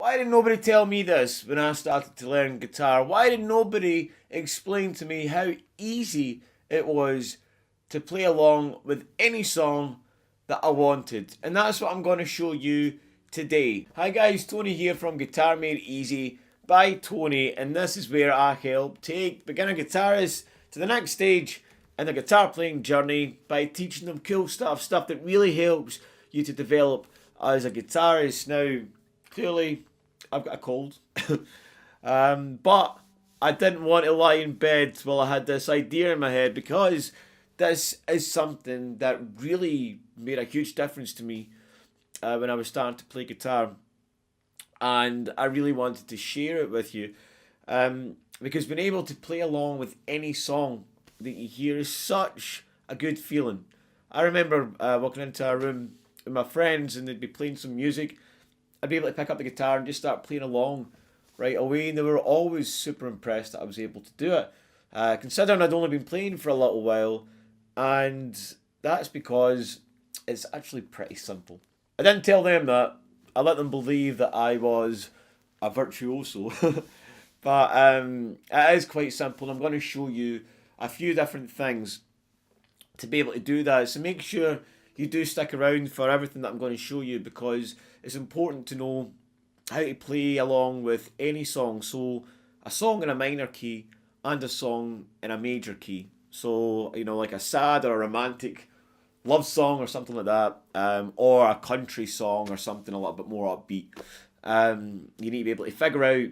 Why did nobody tell me this when I started to learn guitar? Why did nobody explain to me how easy it was to play along with any song that I wanted? And that's what I'm going to show you today. Hi guys, Tony here from Guitar Made Easy by Tony, and this is where I help take beginner guitarists to the next stage in the guitar playing journey by teaching them cool stuff that really helps you to develop as a guitarist. Now, clearly, I've got a cold, but I didn't want to lie in bed while I had this idea in my head, because this is something that really made a huge difference to me when I was starting to play guitar, and I really wanted to share it with you, because being able to play along with any song that you hear is such a good feeling. I remember walking into a room with my friends and they'd be playing some music. I'd be able to pick up the guitar and just start playing along right away, and they were always super impressed that I was able to do it, considering I'd only been playing for a little while, and that's because it's actually pretty simple. I didn't tell them that. I let them believe that I was a virtuoso, but it is quite simple. I'm going to show you a few different things to be able to do that, so make sure you do stick around for everything that I'm going to show you, because it's important to know how to play along with any song. So a song in a minor key and a song in a major key. So, you know, like a sad or a romantic love song or something like that, or a country song or something a little bit more upbeat. You need to be able to figure out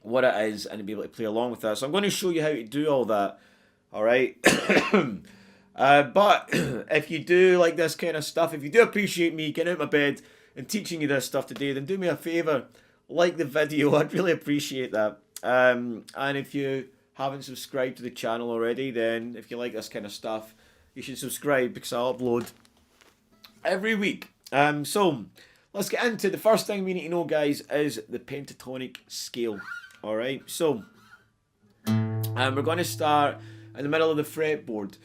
what it is and be able to play along with that. So I'm going to show you how to do all that. Alright? But if you do like this kind of stuff, if you do appreciate me getting out of my bed and teaching you this stuff today, then do me a favour, like the video. I'd really appreciate that. And if you haven't subscribed to the channel already, then if you like this kind of stuff, you should subscribe, because I'll upload every week. So let's get into the first thing we need to know, guys, is the pentatonic scale. Alright, so we're going to start in the middle of the fretboard.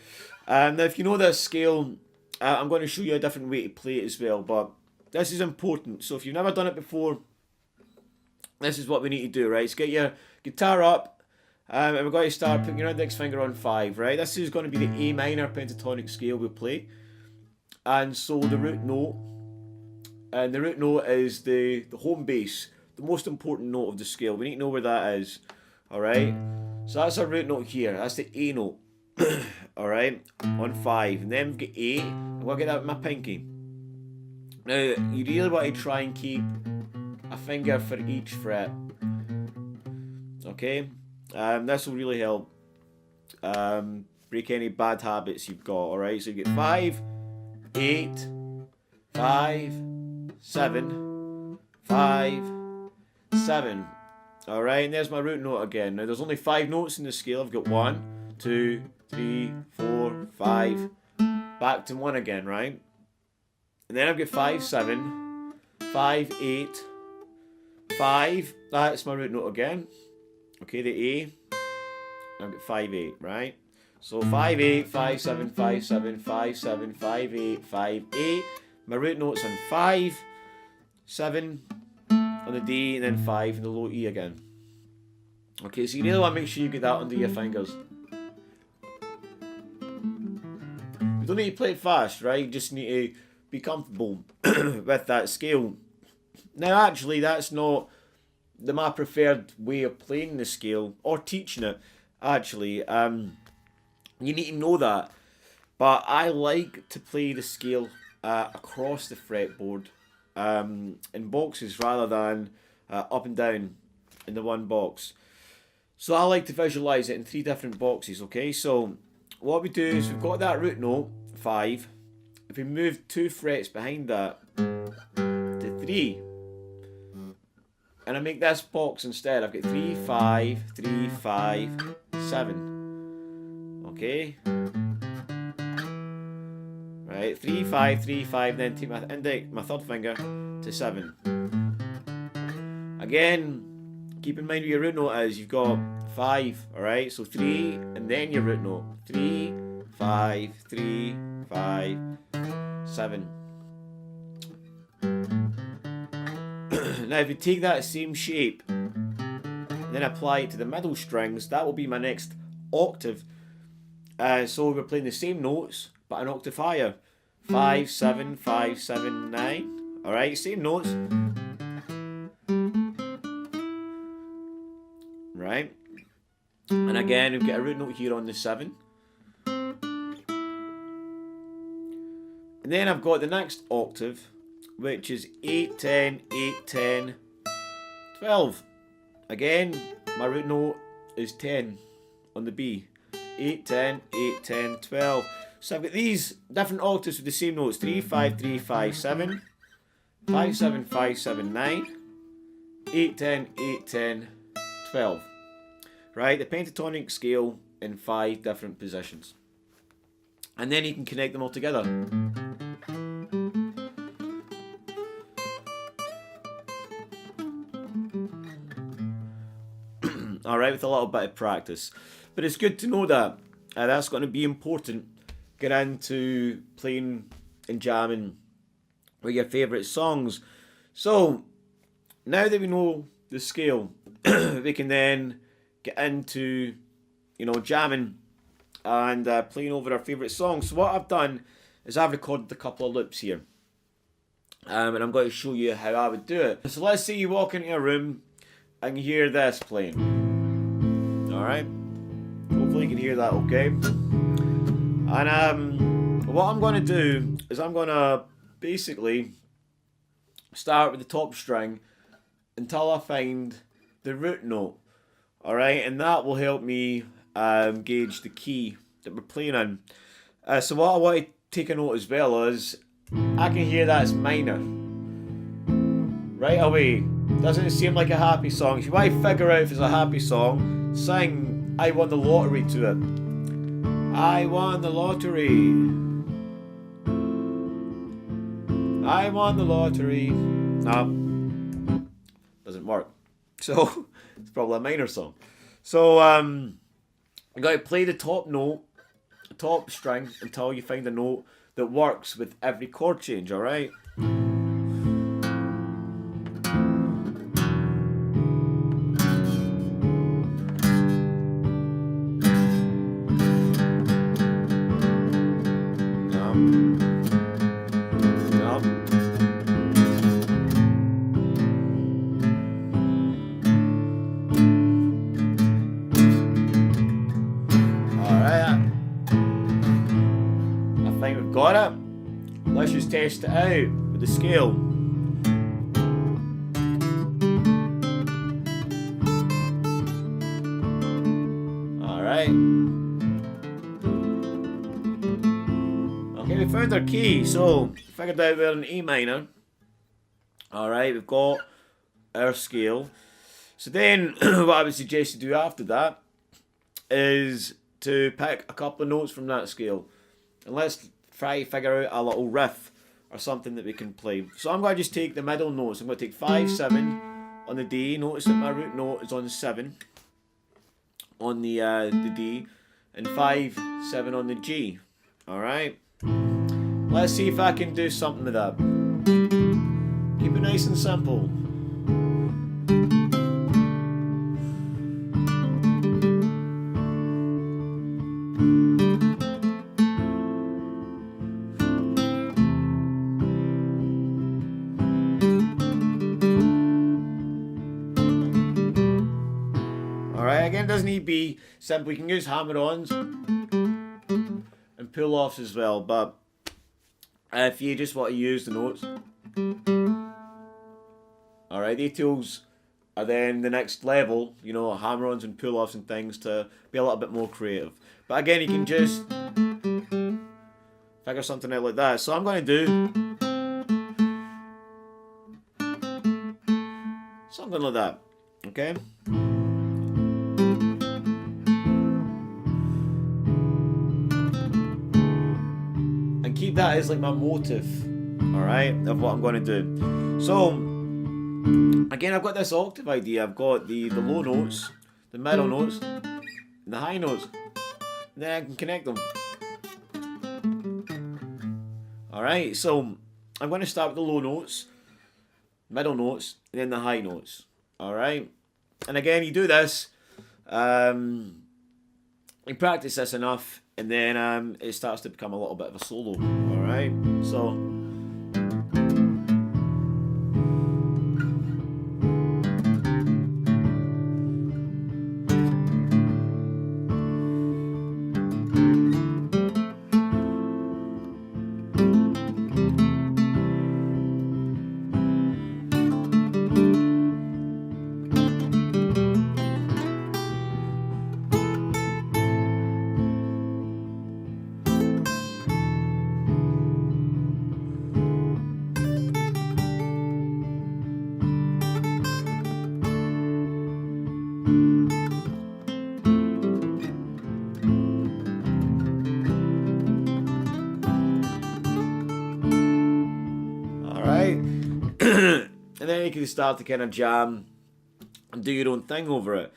Now, if you know this scale, I'm going to show you a different way to play it as well, but this is important. So if you've never done it before, this is what we need to do, right? So get your guitar up, and we're going to start putting your index finger on 5, right? This is going to be the A minor pentatonic scale we'll play. And so the root note, and the root note is the home bass, the most important note of the scale. We need to know where that is, alright? So that's our root note here, that's the A note. Alright, on 5, and then we've got 8. I'm going to get that with my pinky. Now, you really want to try and keep a finger for each fret. Okay, this will really help break any bad habits you've got. Alright, so you get 5, 8, 5, 7, 5, 7. Alright, and there's my root note again. Now, there's only 5 notes in the scale. I've got 1, 2, 3, 4, 5, back to 1 again, right? And then I've got 5, 7, 5, 8, 5, that's my root note again. Okay, the A, I've got 5, 8, right? So 5, 8, 5, 7, 5, 7, 5, 7, 5, 8, 5, 8. My root note's on 5, 7 on the D, and then 5 in the low E again. Okay, so you really want to make sure you get that under your fingers. You don't need to play it fast, right? You just need to be comfortable with that scale. Now, actually, that's not my preferred way of playing the scale or teaching it. Actually, you need to know that. But I like to play the scale across the fretboard in boxes rather than up and down in the one box. So I like to visualize it in 3 different boxes. Okay, so what we do is we've got that root note 5. If we move 2 frets behind that to 3, and I make this box instead, I've got 3, 5, 3, 5, 7. Okay, right, 3, 5, 3, 5. Then take my third finger to 7. Again, keep in mind what your root note is. You've got 5, alright? So 3, and then your root note. 3, 5, 3, 5, 7. Now if you take that same shape and then apply it to the middle strings, that will be my next octave. So we're playing the same notes but an octave higher. 5, 7, 5, 7, 9. Alright, same notes. Right. And again we've got a root note here on the 7. And then I've got the next octave, which is 8, 10, 8, 10, 12. Again, my root note is 10 on the B. 8, 10, 8, 10, 12. So I've got these different octaves with the same notes. 3, 5, 3, 5, 7. 5, 7, 5, 7, 9. 8, 10, 8, 10, 12. Right, the pentatonic scale in 5 different positions. And then you can connect them all together. Alright, with a little bit of practice. But it's good to know that. That's going to be important. Get into playing and jamming with your favourite songs. So, now that we know the scale, we can then get into, jamming and playing over our favourite songs. So what I've done is I've recorded a couple of loops here. And I'm going to show you how I would do it. So let's say you walk into a room and you hear this playing. Alright? Hopefully you can hear that okay. And what I'm going to do is I'm going to basically start with the top string until I find the root note. Alright? And that will help me gauge the key that we're playing in. So what I want to take a note as well is I can hear that's minor. Right away. Doesn't it seem like a happy song? If you want to figure out if it's a happy song, sing I Won the Lottery to it. I won the lottery. I won the lottery. No, doesn't work. So it's probably a minor song. So you got to play the top note, the top string, until you find a note that works with every chord change. All right. Got it? Let's just test it out with the scale. Alright. Okay, we found our key, so figured out we're in E minor. Alright, we've got our scale. So then, what I would suggest you do after that is to pick a couple of notes from that scale. And let's try to figure out a little riff or something that we can play. So I'm going to just take the middle notes. I'm going to take 5, 7 on the D. Notice that my root note is on 7 on the D, and 5, 7 on the G. Alright? Let's see if I can do something with that. Keep it nice and simple. Again, it doesn't need to be simple. You can use hammer-ons and pull-offs as well, but if you just want to use the notes. Alright, details are then the next level, hammer-ons and pull-offs and things to be a little bit more creative. But again, you can just figure something out like that. So I'm going to do something like that, okay? Keep that as like my motive, alright, of what I'm going to do. So, again, I've got this octave idea. I've got the low notes, the middle notes, and the high notes. And then I can connect them. Alright, so I'm going to start with the low notes. middle notes, and then the high notes. Alright? And again, you do this, you practice this enough, and then it starts to become a little bit of a solo. Alright? So... And then you can start to kind of jam and do your own thing over it.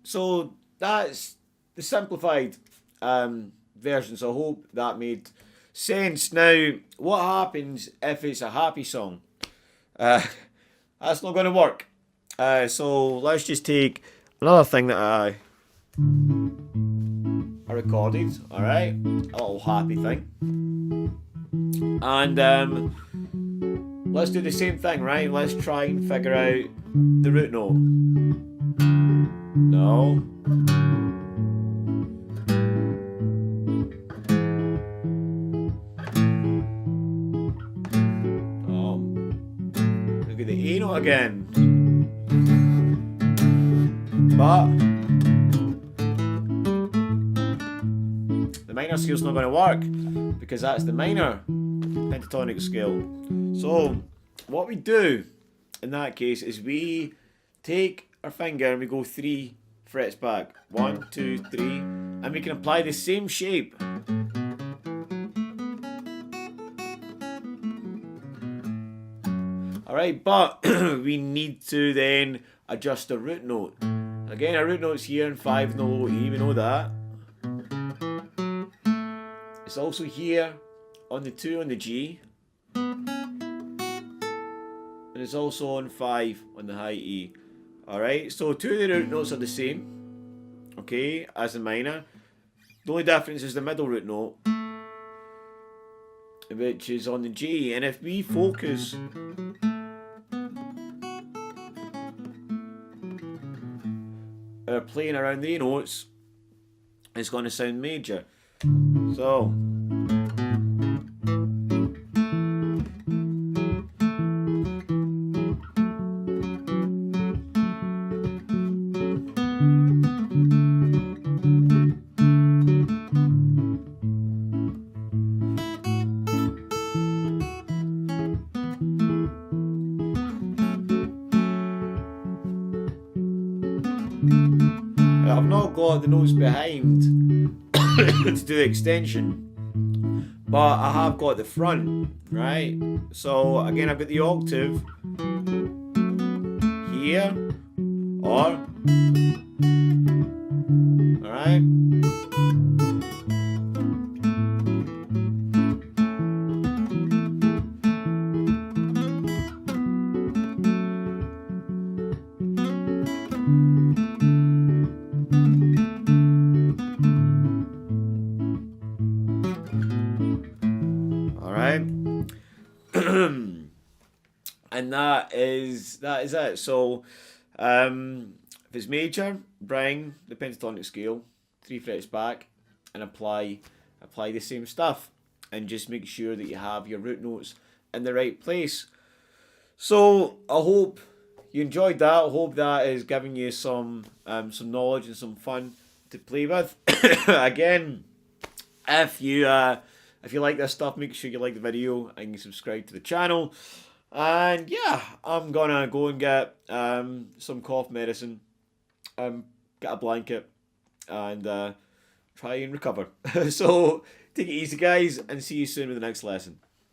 So that's the simplified version. So I hope that made sense. Now, what happens if it's a happy song? That's not going to work. So let's just take another thing that I recorded. All right, a little happy thing, and let's do the same thing, right? Let's try and figure out the root note. No. Oh. Look at the A note again. But the minor scale's not going to work because that's the minor pentatonic scale. So what we do in that case is we take our finger and we go 3 frets back. 1, 2, 3, and we can apply the same shape. Alright, but we need to then adjust the root note. Again, our root note's here in 5 no low E, we know that. It's also here on the 2 on the G. And it's also on 5 on the high E. Alright, so 2 of the root notes are the same, okay, as the minor. The only difference is the middle root note, which is on the G. And if we focus our playing around the notes, it's going to sound major. So I've not got the notes behind to do the extension, but I have got the front, right? So again, I've got the octave here, or alright. And that is it. So if it's major, bring the pentatonic scale 3 frets back and apply the same stuff, and just make sure that you have your root notes in the right place. So I hope you enjoyed that. I hope that is giving you some knowledge and some fun to play with. Again, if you like this stuff, make sure you like the video and you subscribe to the channel. And yeah, I'm gonna go and get some cough medicine, get a blanket, and try and recover. So take it easy, guys, and see you soon with the next lesson.